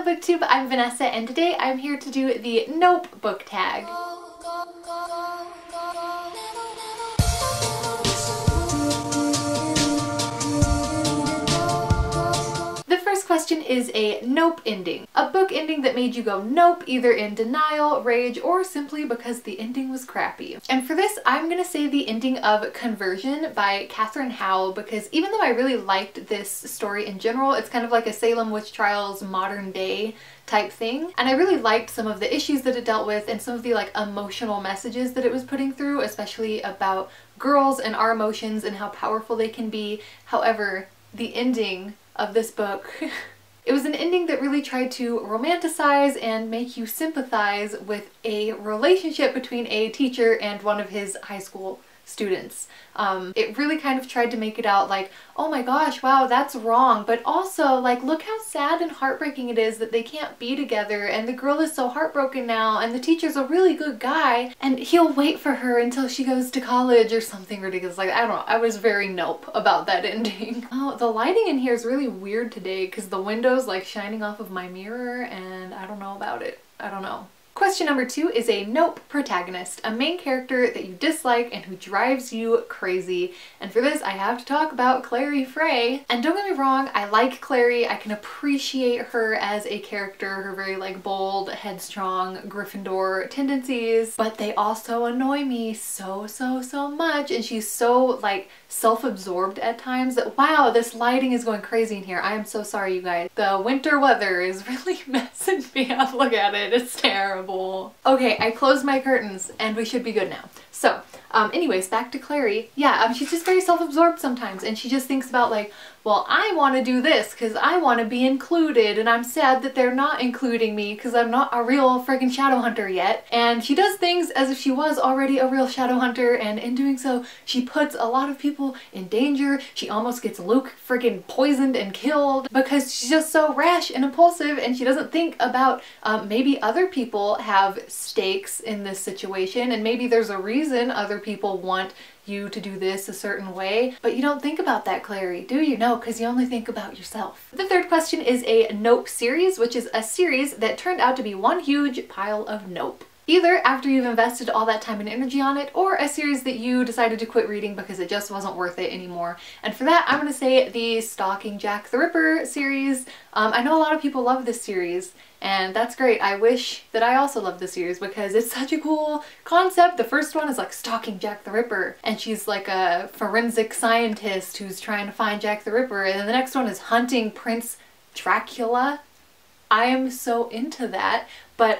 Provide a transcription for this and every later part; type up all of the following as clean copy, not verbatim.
BookTube, I'm Vanessa and today I'm here to do the Nope book tag. The first question is a nope ending. A book ending that made you go nope, either in denial, rage, or simply because the ending was crappy. And for this, I'm gonna say the ending of Conversion by Katherine Howe, because even though I really liked this story in general, it's kind of like a Salem Witch Trials modern day type thing. And I really liked some of the issues that it dealt with and some of the like emotional messages that it was putting through, especially about girls and our emotions and how powerful they can be. However, the ending of this book, it was an ending that really tried to romanticize and make you sympathize with a relationship between a teacher and one of his high school students. It really kind of tried to make it out like, oh my gosh, wow, that's wrong, but also like, look how sad and heartbreaking it is that they can't be together and the girl is so heartbroken now and the teacher's a really good guy and he'll wait for her until she goes to college or something ridiculous. Like, I don't know, I was very nope about that ending. Oh, the lighting in here is really weird today because the window's like shining off of my mirror and I don't know about it. I don't know. Question number 2 is a nope protagonist, a main character that you dislike and who drives you crazy. And for this, I have to talk about Clary Frey. And don't get me wrong, I like Clary. I can appreciate her as a character, her very like bold, headstrong, Gryffindor tendencies, but they also annoy me so much. And she's so like self-absorbed at times that, wow, this lighting is going crazy in here. I am so sorry, you guys. The winter weather is really messing me up. Look at it, it's terrible. Okay, I closed my curtains and we should be good now. So, anyways, back to Clary. Yeah, she's just very self-absorbed sometimes and she just thinks about like, well, I want to do this because I want to be included and I'm sad that they're not including me because I'm not a real friggin' shadow hunter yet. And she does things as if she was already a real shadow hunter, and in doing so, she puts a lot of people in danger. She almost gets Luke friggin' poisoned and killed because she's just so rash and impulsive and she doesn't think about maybe other people have stakes in this situation and maybe there's a reason other people want you to do this a certain way, but you don't think about that, Clary, do you? No, because you only think about yourself. The third question is a nope series, which is a series that turned out to be one huge pile of nope. Either after you've invested all that time and energy on it, or a series that you decided to quit reading because it just wasn't worth it anymore. And for that, I'm going to say the Stalking Jack the Ripper series. I know a lot of people love this series, and that's great. I wish that I also loved this series because it's such a cool concept. The first one is like stalking Jack the Ripper, and she's like a forensic scientist who's trying to find Jack the Ripper, and then the next one is hunting Prince Dracula. I am so into that, but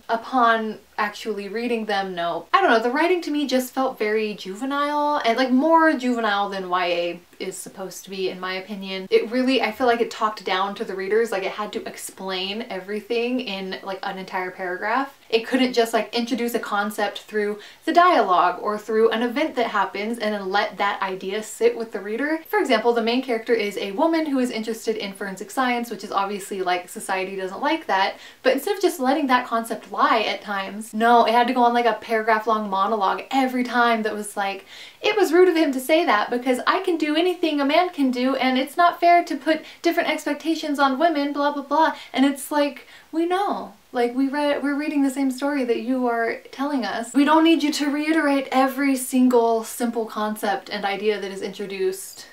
upon actually reading them, no. I don't know, the writing to me just felt very juvenile, and like more juvenile than YA is supposed to be, in my opinion. It really, I feel like it talked down to the readers, like it had to explain everything in like an entire paragraph. It couldn't just like introduce a concept through the dialogue or through an event that happens and then let that idea sit with the reader. For example, the main character is a woman who is interested in forensic science, which is obviously like society doesn't like that, but instead of just letting that concept lie at times, no, it had to go on like a paragraph long monologue every time that was like, it was rude of him to say that because I can do anything a man can do and it's not fair to put different expectations on women, blah blah blah. And it's like, we know. Like we're reading the same story that you are telling us. We don't need you to reiterate every single simple concept and idea that is introduced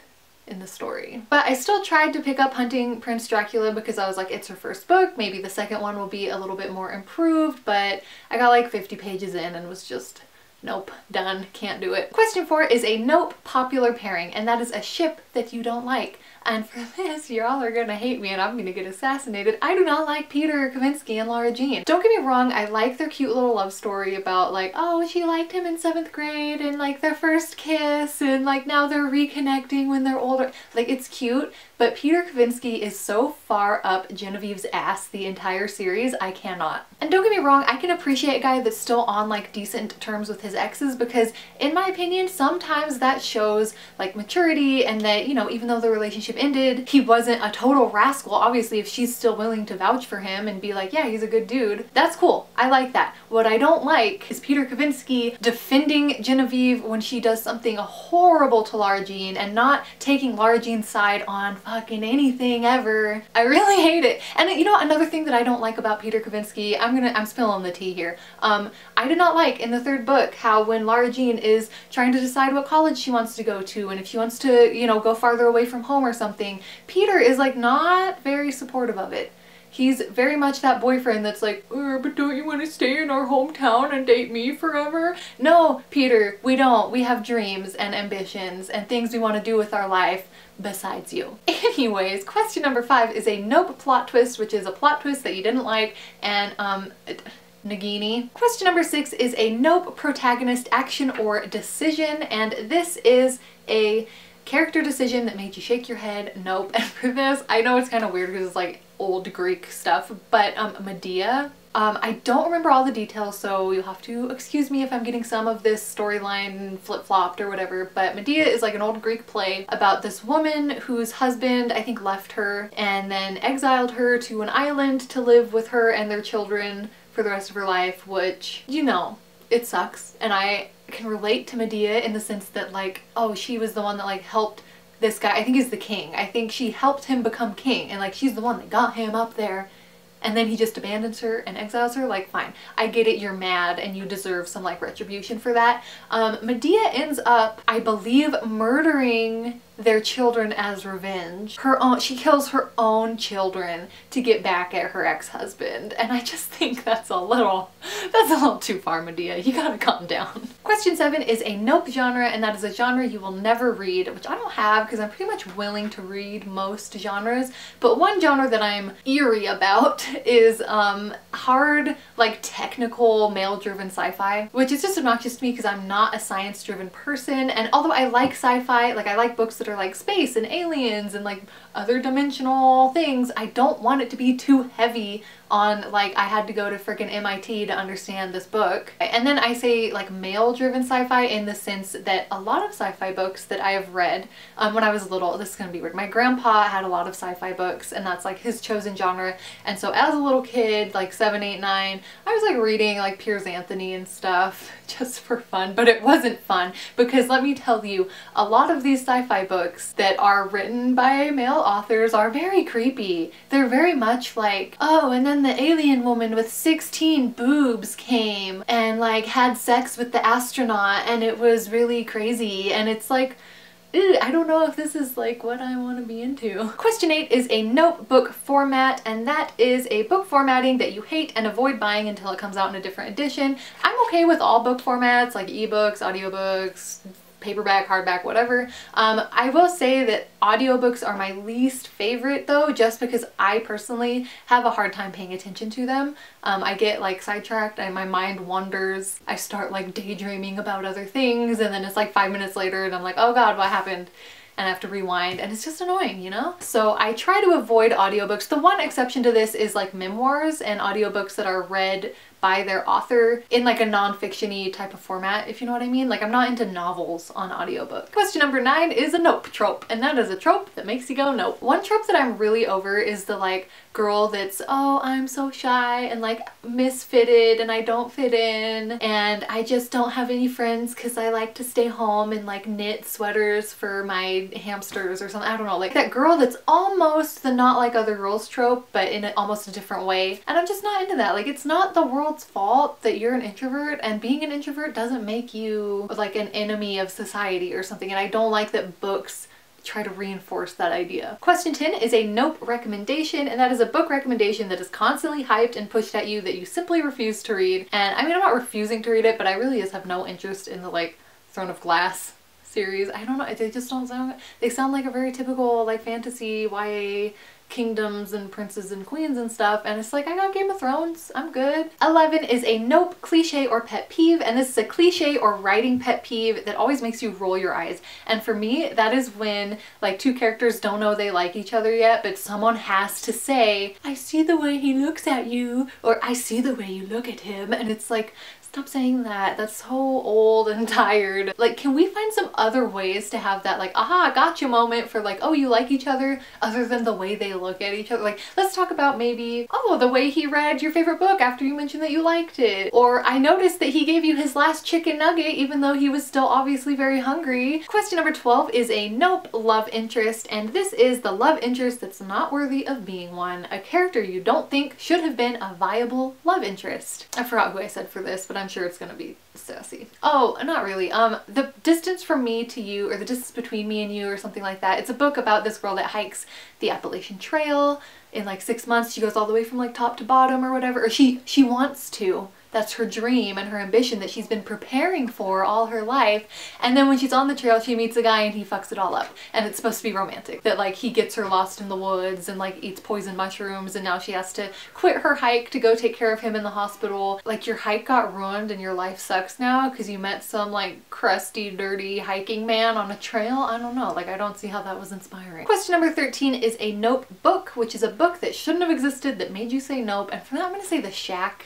in the story. But I still tried to pick up Hunting Prince Dracula because I was like, it's her first book, maybe the second one will be a little bit more improved, but I got like 50 pages in and was just, nope, done, can't do it. Question 4 is a nope popular pairing, and that is a ship that you don't like. And for this, y'all are gonna hate me and I'm gonna get assassinated. I do not like Peter Kavinsky and Laura Jean. Don't get me wrong, I like their cute little love story about like, oh, she liked him in 7th grade and like their first kiss and like now they're reconnecting when they're older. Like, it's cute, but Peter Kavinsky is so far up Genevieve's ass the entire series, I cannot. And don't get me wrong, I can appreciate a guy that's still on like decent terms with his exes because in my opinion, sometimes that shows like maturity and that, you know, even though the relationship relationship ended, he wasn't a total rascal. Obviously, if she's still willing to vouch for him and be like, yeah, he's a good dude, that's cool. I like that. What I don't like is Peter Kavinsky defending Genevieve when she does something horrible to Lara Jean and not taking Lara Jean's side on fucking anything ever. I really hate it. And you know, another thing that I don't like about Peter Kavinsky, I'm spilling the tea here. I did not like in the third book how when Lara Jean is trying to decide what college she wants to go to and if she wants to, you know, go farther away from home or something, Peter is like not very supportive of it. He's very much that boyfriend that's like, but don't you want to stay in our hometown and date me forever? No, Peter, we don't. We have dreams and ambitions and things we want to do with our life besides you. Anyways, question number 5 is a nope plot twist, which is a plot twist that you didn't like, and Nagini. Question number 6 is a nope protagonist action or decision, and this is a character decision that made you shake your head. Nope. And for this, I know it's kind of weird because it's like old Greek stuff, but Medea. I don't remember all the details, so you'll have to excuse me if I'm getting some of this storyline flip-flopped or whatever, but Medea is like an old Greek play about this woman whose husband, I think, left her and then exiled her to an island to live with her and their children for the rest of her life, which, you know, it sucks. And I can relate to Medea in the sense that, like, oh, she was the one that like helped this guy, I think he's the king. I think she helped him become king and like she's the one that got him up there, and then he just abandons her and exiles her. Like, fine, I get it, you're mad and you deserve some like retribution for that. Medea ends up, I believe, murdering their children as revenge. She kills her own children to get back at her ex-husband, and I just think that's a little too far, Medea. You gotta calm down. Question 7 is a nope genre, and that is a genre you will never read, which I don't have because I'm pretty much willing to read most genres, but one genre that I'm eerie about is hard, like technical male-driven sci-fi, which is just obnoxious to me because I'm not a science-driven person, and although I like sci-fi, like I like books that are like space and aliens and like other dimensional things, I don't want it to be too heavy on like I had to go to freaking MIT to understand this book. And then I say like male-driven sci-fi in the sense that a lot of sci-fi books that I have read when I was little, this is gonna be weird, my grandpa had a lot of sci-fi books and that's like his chosen genre, and so as a little kid, like 7, 8, 9, I was like reading like Piers Anthony and stuff just for fun, but it wasn't fun because let me tell you, a lot of these sci-fi books that are written by male authors are very creepy. They're very much like, oh, and then the alien woman with 16 boobs came and like had sex with the astronaut and it was really crazy, and it's like, ew, I don't know if this is like what I want to be into. Question 8 is a nope book format, and that is a book formatting that you hate and avoid buying until it comes out in a different edition. I'm okay with all book formats like ebooks, audiobooks, paperback, hardback, whatever. I will say that audiobooks are my least favorite though, just because I personally have a hard time paying attention to them. I get like sidetracked and my mind wanders. I start like daydreaming about other things and then it's like 5 minutes later and I'm like, oh god, what happened? And I have to rewind and it's just annoying, you know? So I try to avoid audiobooks. The one exception to this is like memoirs and audiobooks that are read by their author in like a non-fiction-y type of format, if you know what I mean. Like I'm not into novels on audiobook. Question number 9 is a nope trope, and that is a trope that makes you go nope. One trope that I'm really over is the like girl that's, oh, I'm so shy and like misfitted and I don't fit in and I just don't have any friends because I like to stay home and like knit sweaters for my hamsters or something. I don't know, like that girl that's almost the not like other girls trope but in almost a different way, and I'm just not into that. Like it's not the world's fault that you're an introvert, and being an introvert doesn't make you like an enemy of society or something, and I don't like that books try to reinforce that idea. Question 10 is a nope recommendation, and that is a book recommendation that is constantly hyped and pushed at you that you simply refuse to read. And I mean, I'm not refusing to read it, but I really just have no interest in the like Throne of Glass series. I don't know, they just don't sound, they sound like a very typical like fantasy YA kingdoms and princes and queens and stuff, and it's like, I got Game of Thrones, I'm good. 11 is a nope cliche or pet peeve, and this is a cliche or writing pet peeve that always makes you roll your eyes. And for me, that is when like two characters don't know they like each other yet, but someone has to say, I see the way he looks at you, or I see the way you look at him, and it's like, Stop saying that. That's so old and tired. Like, can we find some other ways to have that like, aha, gotcha moment for like, oh, you like each other other than the way they look at each other? Like, let's talk about maybe, oh, the way he read your favorite book after you mentioned that you liked it. Or I noticed that he gave you his last chicken nugget even though he was still obviously very hungry. Question number 12 is a nope love interest, and this is the love interest that's not worthy of being one. A character you don't think should have been a viable love interest. I forgot who I said for this, but I'm sure it's gonna be Sassy. Oh, not really. The Distance from Me to You, or The Distance Between Me and You, or something like that. It's a book about this girl that hikes the Appalachian Trail in like 6 months. She goes all the way from like top to bottom or whatever, or she wants to. That's her dream and her ambition that she's been preparing for all her life. And then when she's on the trail, she meets a guy and he fucks it all up. And it's supposed to be romantic. That like he gets her lost in the woods and like eats poison mushrooms, and now she has to quit her hike to go take care of him in the hospital. Like, your hike got ruined and your life sucks now because you met some like crusty, dirty hiking man on a trail. I don't know. Like, I don't see how that was inspiring. Question number 13 is a nope book, which is a book that shouldn't have existed that made you say nope. And for that, I'm gonna say The Shack.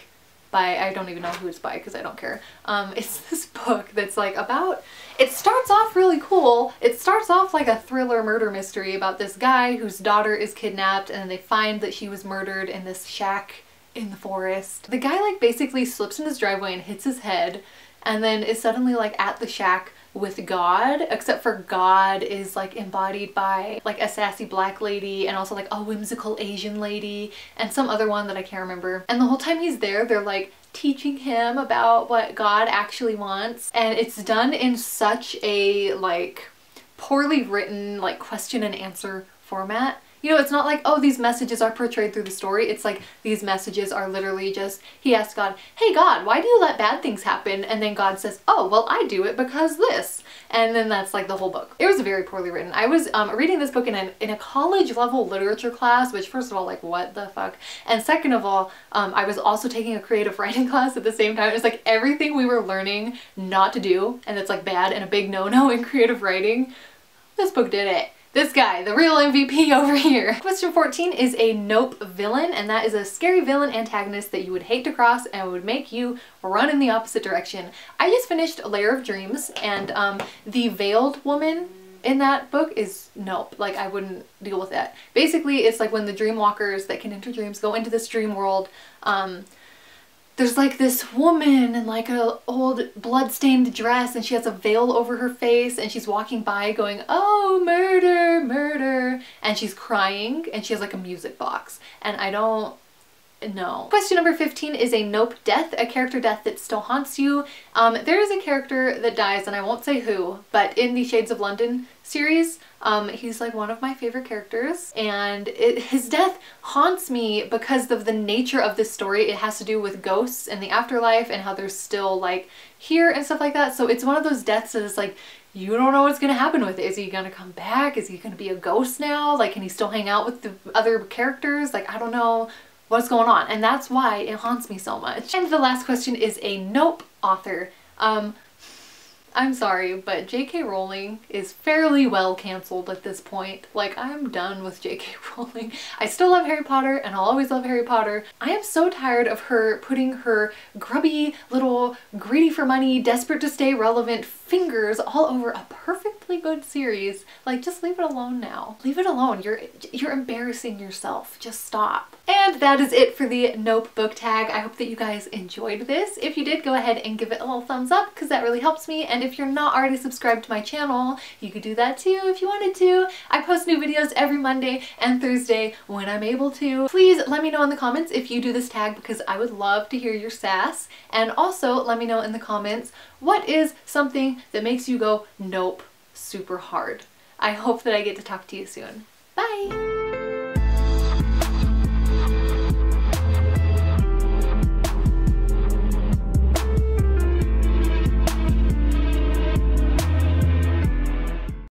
I don't even know who it's by because I don't care. It's this book that's like about, it starts off really cool. It starts off like a thriller murder mystery about this guy whose daughter is kidnapped, and then they find that she was murdered in this shack in the forest. The guy like basically slips in his driveway and hits his head, and then is suddenly like at the shack with God, except for God is like embodied by like a sassy black lady and also like a whimsical Asian lady and some other one that I can't remember. And the whole time he's there, they're like teaching him about what God actually wants, and it's done in such a like poorly written like question and answer format. You know, it's not like, oh, these messages are portrayed through the story. It's like these messages are literally just, he asks God, hey God, why do you let bad things happen? And then God says, oh, well, I do it because this. And then that's like the whole book. It was very poorly written. I was reading this book in a college level literature class, which first of all, like, what the fuck? And second of all, I was also taking a creative writing class at the same time. It was like everything we were learning not to do, and it's like bad and a big no-no in creative writing. This book did it. This guy, the real MVP over here. Question 14 is a nope villain, and that is a scary villain antagonist that you would hate to cross and would make you run in the opposite direction. I just finished A Layer of Dreams, and the veiled woman in that book is nope. Like, I wouldn't deal with that. Basically, it's like when the dream walkers that can enter dreams go into this dream world, there's like this woman in like a old blood-stained dress, and she has a veil over her face, and she's walking by going, oh, murder, murder, and she's crying, and she has like a music box, and I don't know. Question number 15 is a nope death, a character death that still haunts you. There is a character that dies, and I won't say who, but in the Shades of London series, he's like one of my favorite characters, and his death haunts me because of the nature of this story. It has to do with ghosts and the afterlife and how they're still like here and stuff like that. So it's one of those deaths that is like, you don't know what's gonna happen with it. Is he gonna come back? Is he gonna be a ghost now? Like, can he still hang out with the other characters? Like, I don't know what's going on, and that's why it haunts me so much. And the last question is a nope author. I'm sorry, but J.K. Rowling is fairly well canceled at this point. Like, I'm done with J.K. Rowling. I still love Harry Potter, and I'll always love Harry Potter. I am so tired of her putting her grubby little greedy for money, desperate to stay relevant fingers all over a perfectly good series. Like, just leave it alone now. Leave it alone. You're embarrassing yourself. Just stop. And that is it for the Nope book tag. I hope that you guys enjoyed this. If you did, go ahead and give it a little thumbs up because that really helps me. And if you're not already subscribed to my channel, you could do that too if you wanted to. I post new videos every Monday and Thursday when I'm able to. Please let me know in the comments if you do this tag because I would love to hear your sass. And also let me know in the comments, what is something that makes you go nope super hard? I hope that I get to talk to you soon. Bye!